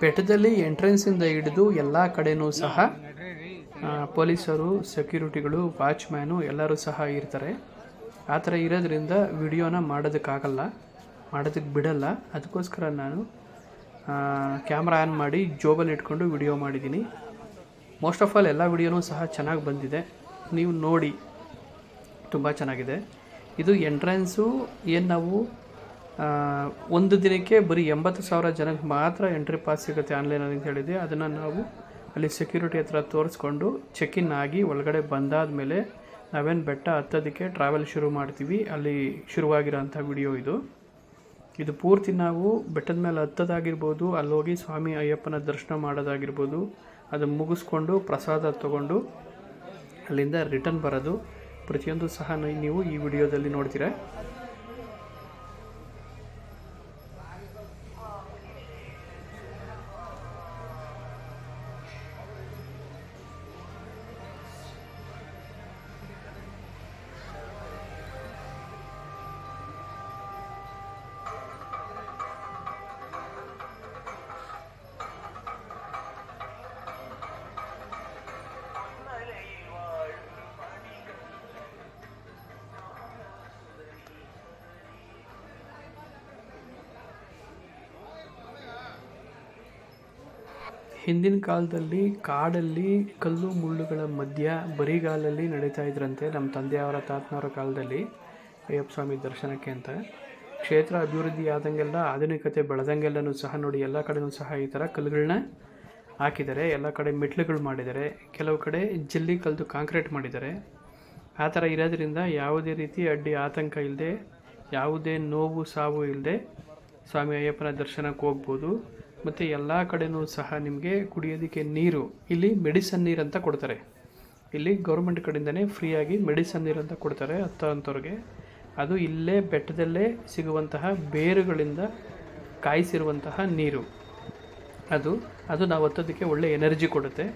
ಬೆಟ್ಟದಲ್ಲಿ ಎಂಟ್ರೆನ್ಸಿಂದ ಹಿಡಿದು ಎಲ್ಲ ಕಡೆಯೂ ಸಹ ಪೊಲೀಸರು, ಸೆಕ್ಯೂರಿಟಿಗಳು, ವಾಚ್ಮ್ಯಾನು ಎಲ್ಲರೂ ಸಹ ಇರ್ತಾರೆ. ಆ ಥರ ಇರೋದ್ರಿಂದ ವಿಡಿಯೋನ ಮಾಡೋದಕ್ಕೆ ಬಿಡಲ್ಲ. ಅದಕ್ಕೋಸ್ಕರ ನಾನು ಕ್ಯಾಮ್ರಾ ಆನ್ ಮಾಡಿ ಜೋಬಲ್ಲಿ ಇಟ್ಕೊಂಡು ವಿಡಿಯೋ ಮಾಡಿದ್ದೀನಿ. ಮೋಸ್ಟ್ ಆಫ್ ಆಲ್ ಎಲ್ಲ ವಿಡಿಯೋನೂ ಸಹ ಚೆನ್ನಾಗಿ ಬಂದಿದೆ, ನೀವು ನೋಡಿ, ತುಂಬ ಚೆನ್ನಾಗಿದೆ. ಇದು ಎಂಟ್ರೆನ್ಸು ಏನು ನಾವು ಒಂದು ದಿನಕ್ಕೆ ಬರೀ 80,000 ಜನಕ್ಕೆ ಮಾತ್ರ ಎಂಟ್ರಿ ಪಾಸ್ ಸಿಗುತ್ತೆ ಆನ್ಲೈನಲ್ಲಿ ಅಂತ ಹೇಳಿದೆ. ಅದನ್ನು ನಾವು ಅಲ್ಲಿ ಸೆಕ್ಯೂರಿಟಿ ಹತ್ರ ತೋರಿಸ್ಕೊಂಡು ಚೆಕ್ ಇನ್ ಆಗಿ ಒಳಗಡೆ ಬಂದಾದ ಮೇಲೆ ನಾವೇನು ಬೆಟ್ಟ ಹತ್ತೋದಕ್ಕೆ ಟ್ರಾವೆಲ್ ಶುರು ಮಾಡ್ತೀವಿ, ಅಲ್ಲಿ ಶುರುವಾಗಿರೋಂಥ ವಿಡಿಯೋ ಇದು ಪೂರ್ತಿ ನಾವು ಬೆಟ್ಟದ ಮೇಲೆ ಹತ್ತೋದಾಗಿರ್ಬೋದು, ಅಲ್ಲಿ ಹೋಗಿ ಸ್ವಾಮಿ ಅಯ್ಯಪ್ಪನ ದರ್ಶನ ಮಾಡೋದಾಗಿರ್ಬೋದು, ಅದು ಮುಗಿಸ್ಕೊಂಡು ಪ್ರಸಾದ ತೊಗೊಂಡು ಅಲ್ಲಿಂದ ರಿಟರ್ನ್ ಬರೋದು, ಪ್ರತಿಯೊಂದು ಸಹ ನೀವು ಈ ವಿಡಿಯೋದಲ್ಲಿ ನೋಡ್ತೀರಾ. ಹಿಂದಿನ ಕಾಲದಲ್ಲಿ ಕಾಡಲ್ಲಿ ಕಲ್ಲು ಮುಳ್ಳುಗಳ ಮಧ್ಯ ಬರಿಗಾಲಲ್ಲಿ ನಡೀತಾ ಇದ್ರಂತೆ ನಮ್ಮ ತಂದೆಯವರ ತಾತನವರ ಕಾಲದಲ್ಲಿ ಅಯ್ಯಪ್ಪ ಸ್ವಾಮಿ ದರ್ಶನಕ್ಕೆ ಅಂತ. ಕ್ಷೇತ್ರ ಅಭಿವೃದ್ಧಿ ಆದಂಗೆಲ್ಲ, ಆಧುನಿಕತೆ ಬೆಳೆದಂಗೆಲ್ಲನೂ ಸಹ ನೋಡಿ ಎಲ್ಲ ಕಡೆಯೂ ಸಹ ಈ ಥರ ಕಲ್ಲುಗಳನ್ನ ಹಾಕಿದ್ದಾರೆ. ಎಲ್ಲ ಕಡೆ ಮೆಟ್ಲುಗಳು ಮಾಡಿದ್ದಾರೆ, ಕೆಲವು ಕಡೆ ಜಲ್ಲಿ ಕಲ್ದು ಕಾಂಕ್ರೀಟ್ ಮಾಡಿದ್ದಾರೆ. ಆ ಥರ ಇರೋದ್ರಿಂದ ಯಾವುದೇ ರೀತಿ ಅಡ್ಡಿ ಆತಂಕ ಇಲ್ಲದೆ, ಯಾವುದೇ ನೋವು ಸಾವು ಇಲ್ಲದೆ ಸ್ವಾಮಿ ಅಯ್ಯಪ್ಪನ ದರ್ಶನಕ್ಕೆ ಹೋಗ್ಬೋದು. ಮತ್ತು ಎಲ್ಲ ಕಡೆಯೂ ಸಹ ನಿಮಗೆ ಕುಡಿಯೋದಕ್ಕೆ ನೀರು ಇಲ್ಲಿ ಮೆಡಿಸನ್ ನೀರು ಅಂತ ಕೊಡ್ತಾರೆ. ಇಲ್ಲಿ ಗೌರ್ಮೆಂಟ್ ಕಡೆಯಿಂದನೇ ಫ್ರೀಯಾಗಿ ಮೆಡಿಸನ್ ನೀರು ಅಂತ ಕೊಡ್ತಾರೆ ಅಂಥವ್ರಿಗೆ. ಅದು ಇಲ್ಲೇ ಬೆಟ್ಟದಲ್ಲೇ ಸಿಗುವಂತಹ ಬೇರುಗಳಿಂದ ಕಾಯಿಸಿರುವಂತಹ ನೀರು. ಅದು ನಾವು ಹತ್ತೋದಕ್ಕೆ ಒಳ್ಳೆ ಎನರ್ಜಿ ಕೊಡುತ್ತೆ.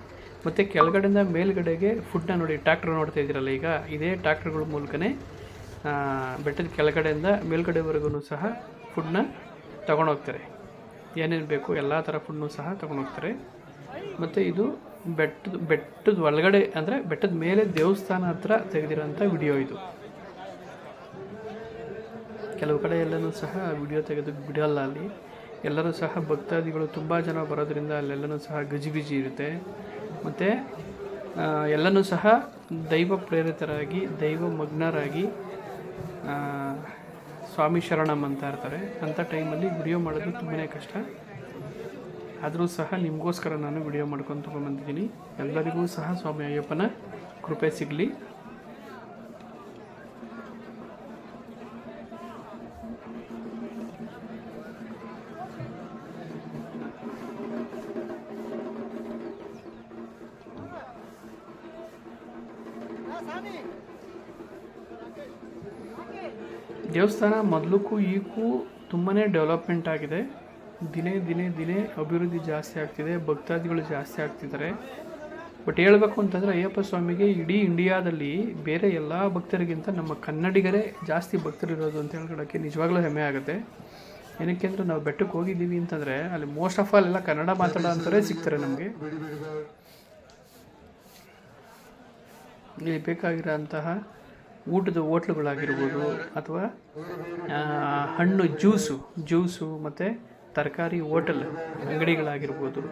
ಮತ್ತು ಕೆಳಗಡೆಯಿಂದ ಮೇಲ್ಗಡೆಗೆ ಫುಡ್ನ ನೋಡಿ, ಟ್ಯಾಕ್ಟ್ರ್ ನೋಡ್ತಾ ಇದ್ದೀರಲ್ಲ, ಈಗ ಇದೇ ಟ್ಯಾಕ್ಟ್ರ್ಗಳ ಮೂಲಕನೇ ಬೆಟ್ಟದ ಕೆಳಗಡೆಯಿಂದ ಮೇಲ್ಗಡೆವರೆಗೂ ಸಹ ಫುಡ್ನ ತೊಗೊಂಡೋಗ್ತಾರೆ. ಏನೇನು ಬೇಕು ಎಲ್ಲ ಥರ ಫುಡ್ನೂ ಸಹ ತೊಗೊಂಡೋಗ್ತಾರೆ. ಮತ್ತು ಇದು ಬೆಟ್ಟದ ಒಳಗಡೆ ಅಂದರೆ ಬೆಟ್ಟದ ಮೇಲೆ ದೇವಸ್ಥಾನ ಹತ್ರ ತೆಗೆದಿರೋಂಥ ವಿಡಿಯೋ ಇದು. ಕೆಲವು ಕಡೆ ಎಲ್ಲನೂ ಸಹ ವಿಡಿಯೋ ತೆಗೆದು ಬಿಡಲ್ಲ. ಅಲ್ಲಿ ಎಲ್ಲರೂ ಸಹ ಭಕ್ತಾದಿಗಳು ತುಂಬ ಜನ ಬರೋದ್ರಿಂದ ಅಲ್ಲೆಲ್ಲನೂ ಸಹ ಗಜಿಬಿಜಿ ಇರುತ್ತೆ. ಮತ್ತು ಎಲ್ಲನೂ ಸಹ ದೈವ ಪ್ರೇರಿತರಾಗಿ, ದೈವ ಮಗ್ನರಾಗಿ ಸ್ವಾಮಿ ಶರಣಂ ಅಂತ ಇರ್ತಾರೆ. ಅಂಥ ಟೈಮಲ್ಲಿ ವಿಡಿಯೋ ಮಾಡೋದು ತುಂಬಾ ಕಷ್ಟ. ಆದರೂ ಸಹ ನಿಮಗೋಸ್ಕರ ನಾನು ವಿಡಿಯೋ ಮಾಡ್ಕೊಂಡು ತೊಗೊಂಡ್ಬಂದಿದ್ದೀನಿ. ಎಲ್ಲರಿಗೂ ಸಹ ಸ್ವಾಮಿ ಅಯ್ಯಪ್ಪನ ಕೃಪೆ ಸಿಗಲಿ. ದೇವಸ್ಥಾನ ಮೊದಲಕ್ಕೂ ಈಗೂ ತುಂಬಾ ಡೆವಲಪ್ಮೆಂಟ್ ಆಗಿದೆ. ದಿನೇ ಅಭಿವೃದ್ಧಿ ಜಾಸ್ತಿ ಆಗ್ತಿದೆ, ಭಕ್ತಾದಿಗಳು ಜಾಸ್ತಿ ಆಗ್ತಿದ್ದಾರೆ. ಬಟ್ ಹೇಳಬೇಕು ಅಂತಂದರೆ ಅಯ್ಯಪ್ಪ ಸ್ವಾಮಿಗೆ ಇಡೀ ಇಂಡಿಯಾದಲ್ಲಿ ಬೇರೆ ಎಲ್ಲ ಭಕ್ತರಿಗಿಂತ ನಮ್ಮ ಕನ್ನಡಿಗರೇ ಜಾಸ್ತಿ ಭಕ್ತರಿರೋದು ಅಂತ ಹೇಳ್ಕೊಳ್ಳೋಕ್ಕೆ ನಿಜವಾಗ್ಲೂ ಹೆಮ್ಮೆ ಆಗುತ್ತೆ. ಏನಕ್ಕೆ ಅಂದರೆ ನಾವು ಬೆಟ್ಟಕ್ಕೆ ಹೋಗಿದ್ದೀವಿ ಅಂತಂದರೆ ಅಲ್ಲಿ ಮೋಸ್ಟ್ ಆಫ್ ಆಲ್ ಎಲ್ಲ ಕನ್ನಡ ಮಾತಾಡೋ ಅಂಥವರೇ ಸಿಗ್ತಾರೆ ನಮಗೆ. ಇಲ್ಲಿ ಬೇಕಾಗಿರೋಂತಹ ಊಟದ ಹೋಟ್ಲುಗಳಾಗಿರ್ಬೋದು, ಅಥವಾ ಹಣ್ಣು ಜ್ಯೂಸು ಮತ್ತು ತರಕಾರಿ ಹೋಟೆಲ್ ಅಂಗಡಿಗಳಾಗಿರ್ಬೋದು,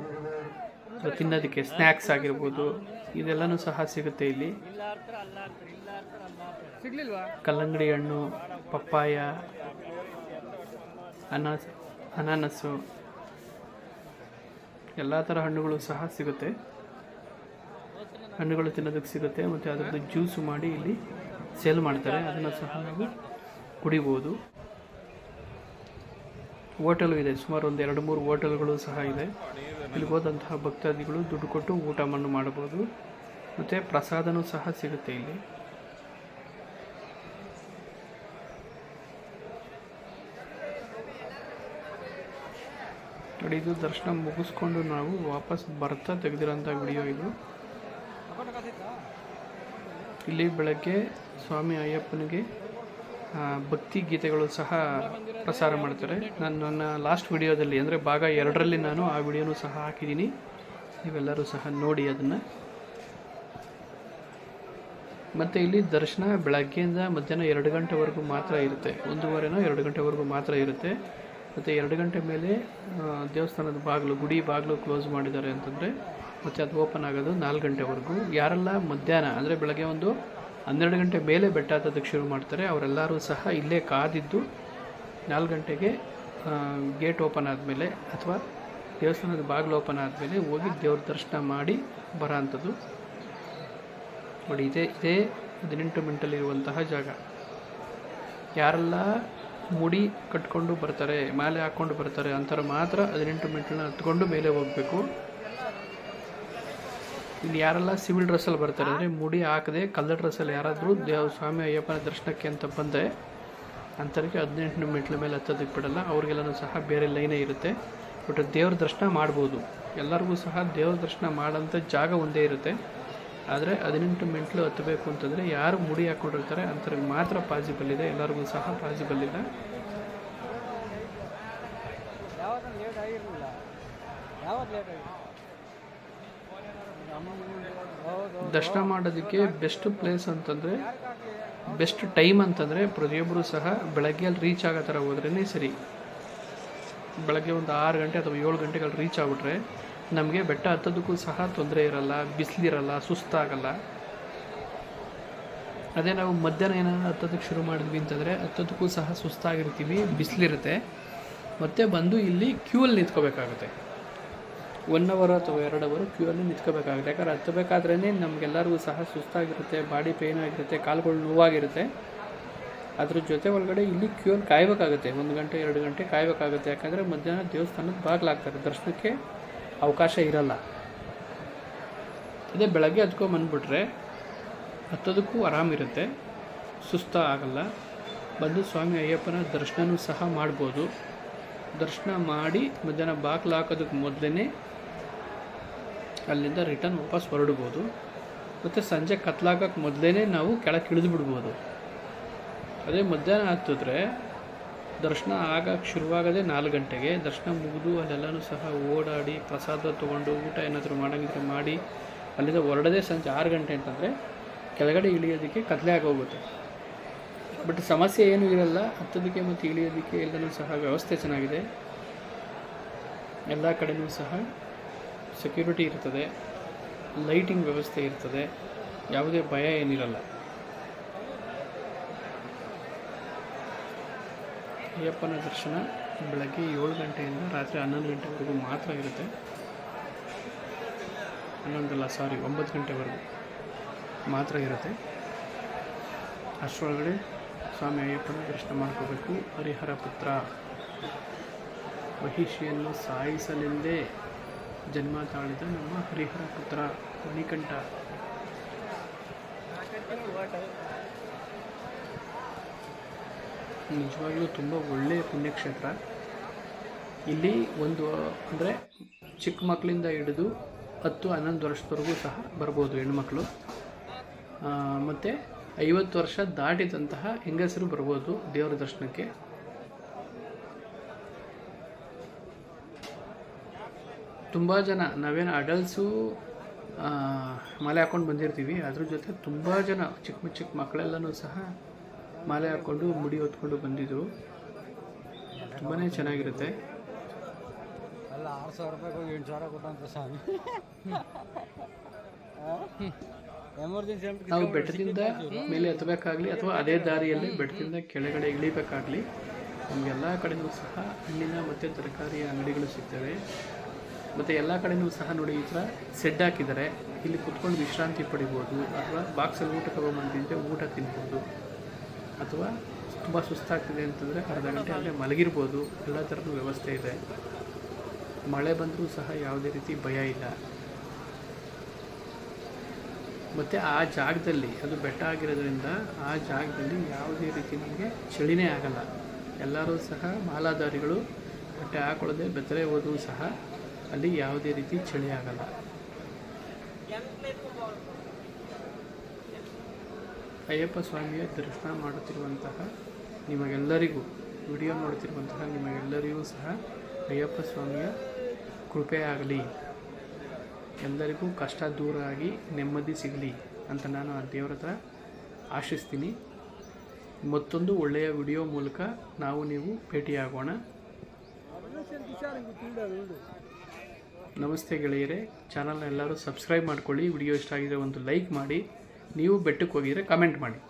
ತಿನ್ನೋದಕ್ಕೆ ಸ್ನ್ಯಾಕ್ಸ್ ಆಗಿರ್ಬೋದು, ಇದೆಲ್ಲನೂ ಸಹ ಸಿಗುತ್ತೆ ಇಲ್ಲಿ. ಕಲ್ಲಂಗಡಿ ಹಣ್ಣು, ಪಪ್ಪಾಯ, ಅನಾನಸ್ಸು, ಎಲ್ಲ ಥರ ಹಣ್ಣುಗಳು ಸಹ ಸಿಗುತ್ತೆ. ಹಣ್ಣುಗಳು ತಿನ್ನೋದಕ್ಕೆ ಸಿಗುತ್ತೆ. ಮತ್ತು ಅದರದ್ದು ಜ್ಯೂಸು ಮಾಡಿ ಇಲ್ಲಿ ಸೇಲ್ ಮಾಡ್ತಾರೆ, ಅದನ್ನು ಸಹ ನಾವು ಕುಡಿಬೋದು. ಹೋಟೆಲು ಇದೆ, ಸುಮಾರು ಒಂದು 2-3 ಹೋಟೆಲ್ಗಳು ಸಹ ಇದೆ. ಇಲ್ಲಿಗೆ ಹೋದಂತಹ ಭಕ್ತಾದಿಗಳು ದುಡ್ಡು ಕೊಟ್ಟು ಊಟವನ್ನು ಮಾಡಬಹುದು. ಮತ್ತು ಪ್ರಸಾದನೂ ಸಹ ಸಿಗುತ್ತೆ ಇಲ್ಲಿ. ನೋಡಿ, ಇದು ದರ್ಶನ ಮುಗಿಸ್ಕೊಂಡು ನಾವು ವಾಪಸ್ ಬರ್ತಾ ತೆಗೆದಿರೋಂಥ ವಿಡಿಯೋ ಇದು. ಇಲ್ಲಿ ಬೆಳಗ್ಗೆ ಸ್ವಾಮಿ ಅಯ್ಯಪ್ಪನಿಗೆ ಭಕ್ತಿ ಗೀತೆಗಳು ಸಹ ಪ್ರಸಾರ ಮಾಡ್ತಾರೆ. ನನ್ನ ಲಾಸ್ಟ್ ವಿಡಿಯೋದಲ್ಲಿ ಅಂದರೆ ಭಾಗ 2ರಲ್ಲಿ ನಾನು ಆ ವಿಡಿಯೋನೂ ಸಹ ಹಾಕಿದ್ದೀನಿ. ನೀವೆಲ್ಲರೂ ಸಹ ನೋಡಿ ಅದನ್ನು. ಮತ್ತು ಇಲ್ಲಿ ದರ್ಶನ ಬೆಳಗ್ಗೆಯಿಂದ ಮಧ್ಯಾಹ್ನ 2 ಗಂಟೆವರೆಗೂ ಮಾತ್ರ ಇರುತ್ತೆ. 1:30-2 ಗಂಟೆವರೆಗೂ ಮಾತ್ರ ಇರುತ್ತೆ. ಮತ್ತು 2 ಗಂಟೆ ಮೇಲೆ ದೇವಸ್ಥಾನದ ಬಾಗಿಲು, ಗುಡಿ ಬಾಗಿಲು ಕ್ಲೋಸ್ ಮಾಡಿದ್ದಾರೆ ಅಂತಂದರೆ ಮತ್ತು ಅದು ಓಪನ್ ಆಗೋದು 4 ಗಂಟೆವರೆಗೂ. ಯಾರೆಲ್ಲ ಮಧ್ಯಾಹ್ನ ಅಂದರೆ ಬೆಳಗ್ಗೆ 12 ಗಂಟೆ ಮೇಲೆ ಬೆಟ್ಟ ಹತ್ತೋದಕ್ಕೆ ಶುರು ಮಾಡ್ತಾರೆ ಅವರೆಲ್ಲರೂ ಸಹ ಇಲ್ಲೇ ಕಾದಿದ್ದು 4 ಗಂಟೆಗೆ ಗೇಟ್ ಓಪನ್ ಆದಮೇಲೆ ಅಥವಾ ದೇವಸ್ಥಾನದ ಬಾಗಿಲು ಓಪನ್ ಆದಮೇಲೆ ಹೋಗಿ ದೇವ್ರ ದರ್ಶನ ಮಾಡಿ ಬರೋ ಅಂಥದ್ದು. ನೋಡಿ, ಇದೇ 18 ಮಿನಿಟಲ್ಲಿರುವಂತಹ ಜಾಗ. ಯಾರೆಲ್ಲ ಮುಡಿ ಕಟ್ಕೊಂಡು ಬರ್ತಾರೆ, ಮಾಲೆ ಹಾಕ್ಕೊಂಡು ಬರ್ತಾರೆ ಅಂಥವ್ರು ಮಾತ್ರ 18 ಮಿನಿಟನ್ನ ಹತ್ಕೊಂಡು ಮೇಲೆ ಹೋಗಬೇಕು. ಇಲ್ಲಿ ಯಾರೆಲ್ಲ ಸಿವಿಲ್ ಡ್ರೆಸ್ಸಲ್ಲಿ ಬರ್ತಾರೆ ಅಂದರೆ ಮುಡಿ ಹಾಕದೆ ಕಲ್ಲರ್ ಡ್ರೆಸ್ಸಲ್ಲಿ ಯಾರಾದರೂ ಸ್ವಾಮಿ ಅಯ್ಯಪ್ಪನ ದರ್ಶನಕ್ಕೆ ಅಂತ ಬಂದರೆ ಅಂಥವ್ರಿಗೆ 18 ಮೆಟ್ಲ ಮೇಲೆ ಹತ್ತೋದಕ್ಕೆ ಬಿಡಲ್ಲ. ಅವ್ರಿಗೆಲ್ಲನೂ ಸಹ ಬೇರೆ ಲೈನೇ ಇರುತ್ತೆ. ಬಟ್ ದೇವ್ರ ದರ್ಶನ ಮಾಡ್ಬೋದು. ಎಲ್ಲರಿಗೂ ಸಹ ದೇವ್ರ ದರ್ಶನ ಮಾಡೋಂಥ ಜಾಗ ಒಂದೇ ಇರುತ್ತೆ. ಆದರೆ 18 ಮೆಟ್ಲು ಹತ್ತಬೇಕು ಅಂತಂದರೆ ಯಾರು ಮುಡಿ ಹಾಕ್ಕೊಂಡಿರ್ತಾರೆ ಅಂಥವ್ರಿಗೆ ಮಾತ್ರ ಪಾಸಿಬಲ್ ಇದೆ, ಎಲ್ಲರಿಗೂ ಸಹ ಪಾಸಿಬಲ್ ಇಲ್ಲ. ದರ್ಶನ ಮಾಡೋದಕ್ಕೆ ಬೆಸ್ಟ್ ಪ್ಲೇಸ್ ಅಂತಂದರೆ, ಬೆಸ್ಟ್ ಟೈಮ್ ಅಂತಂದರೆ ಪ್ರತಿಯೊಬ್ಬರು ಸಹ ಬೆಳಗ್ಗೆ ಅಲ್ಲಿ ರೀಚ್ ಆಗೋ ಥರ ಹೋದ್ರೇ ಸರಿ. ಬೆಳಗ್ಗೆ 6 ಗಂಟೆ ಅಥವಾ 7 ಗಂಟೆಗೆ ಅಲ್ಲಿ ರೀಚ್ ಆಗಿಬಿಟ್ರೆ ನಮಗೆ ಬೆಟ್ಟ ಹತ್ತೋದಕ್ಕೂ ಸಹ ತೊಂದರೆ ಇರಲ್ಲ, ಬಿಸಿಲಿರಲ್ಲ, ಸುಸ್ತಾಗಲ್ಲ. ಅದೇ ನಾವು ಮಧ್ಯಾಹ್ನ ಏನಾದ್ರು ಹತ್ತೋದಕ್ಕೆ ಶುರು ಮಾಡಿದ್ವಿ ಅಂತಂದರೆ ಹತ್ತೋದಕ್ಕೂ ಸಹ ಸುಸ್ತಾಗಿರ್ತೀವಿ, ಬಿಸಿಲಿರುತ್ತೆ. ಮತ್ತು ಬಂದು ಇಲ್ಲಿ ಕ್ಯೂಯಲ್ಲಿ ನಿಂತ್ಕೋಬೇಕಾಗುತ್ತೆ. 1 ಅವರ್ ಅಥವಾ 2 ಅವರ್ ಕ್ಯೂಯಲ್ಲಿ ನಿಂತ್ಕೋಬೇಕಾಗುತ್ತೆ. ಯಾಕಂದ್ರೆ ಹತ್ತಬೇಕಾದ್ರೇ ನಮಗೆಲ್ಲರಿಗೂ ಸಹ ಸುಸ್ತಾಗಿರುತ್ತೆ, ಬಾಡಿ ಪೇಯ್ನ್ ಆಗಿರುತ್ತೆ, ಕಾಲುಗಳು ನೋವಾಗಿರುತ್ತೆ. ಅದ್ರ ಜೊತೆ ಒಳಗಡೆ ಇಲ್ಲಿ ಕ್ಯೂಯಲ್ಲಿ ಕಾಯಬೇಕಾಗುತ್ತೆ. 1 ಗಂಟೆ 2 ಗಂಟೆ ಕಾಯಬೇಕಾಗುತ್ತೆ. ಯಾಕಂದರೆ ಮಧ್ಯಾಹ್ನ ದೇವಸ್ಥಾನದ ಬಾಗಿಲಾಗ್ತಾರೆ, ದರ್ಶನಕ್ಕೆ ಅವಕಾಶ ಇರಲ್ಲ. ಅದೇ ಬೆಳಗ್ಗೆ ಹತ್ಕೊಂಡ್ಬಂದ್ಬಿಟ್ರೆ ಹತ್ತೋದಕ್ಕೂ ಆರಾಮಿರುತ್ತೆ, ಸುಸ್ತ ಆಗಲ್ಲ. ಬಂದು ಸ್ವಾಮಿ ಅಯ್ಯಪ್ಪನ ದರ್ಶನವೂ ಸಹ ಮಾಡ್ಬೋದು. ದರ್ಶನ ಮಾಡಿ ಮಧ್ಯಾಹ್ನ ಬಾಗಿಲು ಹಾಕೋದಕ್ಕೆ ಮೊದಲೇ ಅಲ್ಲಿಂದ ರಿಟರ್ನ್ ವಾಪಸ್ ಹೊರಡ್ಬೋದು. ಮತ್ತು ಸಂಜೆ ಕತ್ಲಾಗಕ್ಕೆ ಮೊದಲೇ ನಾವು ಕೆಳಗೆ ಇಳಿದು ಬಿಡ್ಬೋದು. ಅದೇ ಮಧ್ಯಾಹ್ನ ಹತ್ತಿದ್ರೆ ದರ್ಶನ ಆಗಕ್ಕೆ ಶುರುವಾಗೋದೇ 4 ಗಂಟೆಗೆ. ದರ್ಶನ ಮುಗಿದು ಅಲ್ಲೆಲ್ಲನೂ ಸಹ ಓಡಾಡಿ ಪ್ರಸಾದ ತೊಗೊಂಡು ಊಟ ಏನಾದರೂ ಮಾಡೋಂಗಿದ್ರೆ ಮಾಡಿ ಅಲ್ಲಿಂದ ಹೊರಡೋದೇ ಸಂಜೆ 6 ಗಂಟೆ ಅಂತಂದರೆ ಕೆಳಗಡೆ ಇಳಿಯೋದಕ್ಕೆ ಕತ್ಲೆ ಆಗೋಗುತ್ತೆ. ಬಟ್ ಸಮಸ್ಯೆ ಏನೂ ಇರಲ್ಲ. ಹತ್ತೋದಕ್ಕೆ ಮತ್ತು ಇಳಿಯೋದಕ್ಕೆ ಎಲ್ಲನೂ ಸಹ ವ್ಯವಸ್ಥೆ ಚೆನ್ನಾಗಿದೆ. ಎಲ್ಲ ಕಡೆಯೂ ಸಹ ಸೆಕ್ಯೂರಿಟಿ ಇರ್ತದೆ, ಲೈಟಿಂಗ್ ವ್ಯವಸ್ಥೆ ಇರ್ತದೆ, ಯಾವುದೇ ಭಯ ಏನಿರಲ್ಲ. ಅಯ್ಯಪ್ಪನ ದರ್ಶನ ಬೆಳಗ್ಗೆ 7 ಗಂಟೆಯಿಂದ ರಾತ್ರಿ 11 ಗಂಟೆವರೆಗೂ ಮಾತ್ರ ಇರುತ್ತೆ. 9 ಗಂಟೆವರೆಗೂ ಮಾತ್ರ ಇರುತ್ತೆ. ಅಷ್ಟರೊಳಗಡೆ ಸ್ವಾಮಿ ಅಯ್ಯಪ್ಪನ ದರ್ಶನ ಮಾಡ್ಕೋಬೇಕು. ಹರಿಹರ ಪುತ್ರ ಮಹಿಷಿಯನ್ನು ಸಾಯಿಸಲೆಂದೇ ಜನ್ಮ ತಾಳಿದ ನಮ್ಮ ಹರಿಹರ ಪುತ್ರ ಮಣಿಕಂಠ. ನಿಜವಾಗ್ಲೂ ತುಂಬ ಒಳ್ಳೆಯ ಪುಣ್ಯಕ್ಷೇತ್ರ. ಇಲ್ಲಿ ಅಂದರೆ ಚಿಕ್ಕ ಮಕ್ಕಳಿಂದ ಹಿಡಿದು 10-11 ವರ್ಷದವರೆಗೂ ಸಹ ಬರ್ಬೋದು ಹೆಣ್ಮಕ್ಳು. ಮತ್ತು 50 ವರ್ಷ ದಾಟಿದಂತಹ ಹೆಂಗಸರು ಬರ್ಬೋದು ದೇವರ ದರ್ಶನಕ್ಕೆ. ತುಂಬ ಜನ ನಾವೇನು ಅಡಲ್ಟ್ಸು ಮಾಲೆ ಹಾಕ್ಕೊಂಡು ಬಂದಿರ್ತೀವಿ, ಅದ್ರ ಜೊತೆ ತುಂಬ ಜನ ಚಿಕ್ಕ ಮಕ್ಕಳೆಲ್ಲನೂ ಸಹ ಮಾಲೆ ಹಾಕ್ಕೊಂಡು ಮುಡಿ ಹೊತ್ಕೊಂಡು ಬಂದಿದ್ದರು. ತುಂಬಾ ಚೆನ್ನಾಗಿರುತ್ತೆ. ಅಲ್ಲ 6,000 ರೂಪಾಯಿಗೆ 8,000 ಕೊಟ್ಟಂತ ಸ್ವಾಮಿ. ನಾವು ಬೆಟ್ಟದಿಂದ ಮೇಲೆ ಹತ್ತಬೇಕಾಗಲಿ ಅಥವಾ ಅದೇ ದಾರಿಯಲ್ಲಿ ಬೆಟ್ಟದಿಂದ ಕೆಳಗಡೆ ಇಳಿಬೇಕಾಗಲಿ ನಮಗೆಲ್ಲ ಕಡೆಯೂ ಸಹ ಹಣ್ಣಿನ ಮತ್ತು ತರಕಾರಿಯ ಅಂಗಡಿಗಳು ಸಿಗ್ತವೆ. ಮತ್ತು ಎಲ್ಲ ಕಡೆಯೂ ಸಹ ನೋಡಿ ಈ ಥರ ಸೆಡ್ ಹಾಕಿದ್ದಾರೆ. ಇಲ್ಲಿ ಕುತ್ಕೊಂಡು ವಿಶ್ರಾಂತಿ ಪಡಿಬೋದು, ಅಥವಾ ಬಾಕ್ಸಲ್ಲಿ ಊಟ ತೊಗೊಂಬಂದಿದ್ದರೆ ಊಟ ತಿನ್ಬೋದು, ಅಥವಾ ತುಂಬ ಸುಸ್ತಾಗ್ತಿದೆ ಅಂತಂದರೆ ಅರ್ಧ ಗಂಟೆ ಅಲ್ಲೇ ಮಲಗಿರ್ಬೋದು. ಎಲ್ಲ ಥರದ ವ್ಯವಸ್ಥೆ ಇದೆ. ಮಳೆ ಬಂದರೂ ಸಹ ಯಾವುದೇ ರೀತಿ ಭಯ ಇಲ್ಲ. ಮತ್ತು ಆ ಜಾಗದಲ್ಲಿ ಅದು ಬೆಟ್ಟ ಆಗಿರೋದ್ರಿಂದ ಆ ಜಾಗದಲ್ಲಿ ಯಾವುದೇ ರೀತಿ ನಮಗೆ ಚಳಿನೇ ಆಗಲ್ಲ. ಎಲ್ಲರೂ ಸಹ ಮಾಲಾಧಾರಿಗಳು ಬಟ್ಟೆ ಹಾಕೊಳ್ಳದೆ ಬೆತ್ತಲೆ ಹೋದರೂ ಸಹ ಅಲ್ಲಿ ಯಾವುದೇ ರೀತಿ ಚಳಿ ಆಗಲ್ಲ. ಅಯ್ಯಪ್ಪ ಸ್ವಾಮಿಯ ದರ್ಶನ ಮಾಡುತ್ತಿರುವಂತಹ ನಿಮಗೆಲ್ಲರಿಗೂ ವಿಡಿಯೋ ನೋಡ್ತಿರುವಂತಹ ನಿಮಗೆಲ್ಲರಿಗೂ ಸಹ ಅಯ್ಯಪ್ಪ ಸ್ವಾಮಿಯ ಕೃಪೆ ಆಗಲಿ, ಎಲ್ಲರಿಗೂ ಕಷ್ಟ ದೂರ ಆಗಿ ನೆಮ್ಮದಿ ಸಿಗಲಿ ಅಂತ ನಾನು ಆ ದೇವರ ಹತ್ರ ಆಶಿಸ್ತೀನಿ. ಮತ್ತೊಂದು ಒಳ್ಳೆಯ ವಿಡಿಯೋ ಮೂಲಕ ನೀವು ಭೇಟಿಯಾಗೋಣ. ನಮಸ್ತೆ ಗೆಳೆಯರೇ, ಚಾನಲ್ನ ಎಲ್ಲರೂ ಸಬ್ಸ್ಕ್ರೈಬ್ ಮಾಡ್ಕೊಳ್ಳಿ. ವಿಡಿಯೋ ಇಷ್ಟ ಆಗಿದ್ರೆ ಒಂದು ಲೈಕ್ ಮಾಡಿ. ನೀವು ಬೆಟ್ಟಕ್ಕೆ ಹೋಗಿದರೆ ಕಮೆಂಟ್ ಮಾಡಿ.